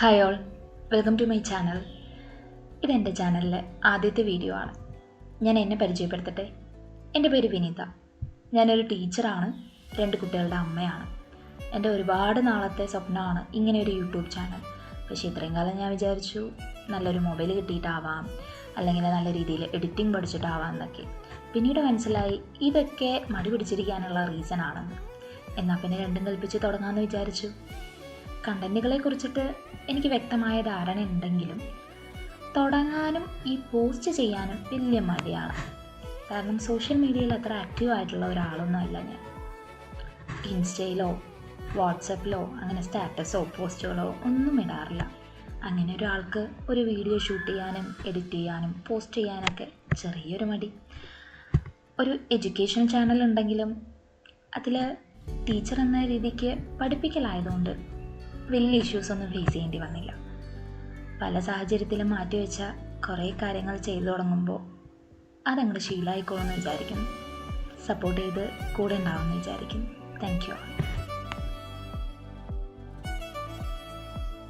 Hi all, welcome to my channel. ഇതെൻ്റെ ചാനലിലെ ആദ്യത്തെ വീഡിയോ ആണ്. ഞാൻ എന്നെ പരിചയപ്പെടുത്തട്ടെ. എൻ്റെ പേര് വിനീത. ഞാനൊരു ടീച്ചറാണ്, 2 കുട്ടികളുടെ അമ്മയാണ്. എൻ്റെ ഒരുപാട് നാളത്തെ സ്വപ്നമാണ് ഇങ്ങനെ ഒരു യൂട്യൂബ് ചാനൽ. പക്ഷേ ഇത്രയും കാലം ഞാൻ വിചാരിച്ചു നല്ലൊരു മൊബൈൽ കിട്ടിയിട്ടാവാം, അല്ലെങ്കിൽ നല്ല രീതിയിൽ എഡിറ്റിംഗ് പഠിച്ചിട്ടാവാം എന്നൊക്കെ. പിന്നീട് മനസ്സിലായി ഇതൊക്കെ മടി പിടിച്ചിരിക്കാനുള്ള റീസൺ ആണെന്ന്. എന്നാൽ പിന്നെ രണ്ടും കൽപ്പിച്ച് തുടങ്ങാമെന്ന് വിചാരിച്ചു. കണ്ടൻറ്റുകളെ കുറിച്ചിട്ട് എനിക്ക് വ്യക്തമായ ധാരണ ഉണ്ടെങ്കിലും തുടങ്ങാനും ഈ പോസ്റ്റ് ചെയ്യാനും വലിയ മടിയാണ്. കാരണം സോഷ്യൽ മീഡിയയിൽ അത്ര ആക്റ്റീവ് ആയിട്ടുള്ള ഒരാളൊന്നും അല്ല ഞാൻ. ഇൻസ്റ്റയിലോ വാട്സപ്പിലോ അങ്ങനെ സ്റ്റാറ്റസോ പോസ്റ്റുകളോ ഒന്നും ഇടാറില്ല. അങ്ങനെ ഒരാൾക്ക് ഒരു വീഡിയോ ഷൂട്ട് ചെയ്യാനും എഡിറ്റ് ചെയ്യാനും പോസ്റ്റ് ചെയ്യാനൊക്കെ ചെറിയൊരു മടി. ഒരു എഡ്യൂക്കേഷൻ ചാനൽ ഉണ്ടെങ്കിലും അതിൽ ടീച്ചർ എന്ന രീതിക്ക് പഠിപ്പിക്കലായതുകൊണ്ട് വലിയ ഇഷ്യൂസൊന്നും ഫേസ് ചെയ്യേണ്ടി വന്നില്ല. പല സാഹചര്യത്തിലും മാറ്റിവെച്ച കുറേ കാര്യങ്ങൾ ചെയ്തു തുടങ്ങുമ്പോൾ അതങ്ങോട്ട് ശീലമായിക്കോളെന്ന് വിചാരിക്കുന്നു. സപ്പോർട്ട് ചെയ്ത് കൂടെ ഉണ്ടാവുമെന്ന് വിചാരിക്കുന്നു. Thank you.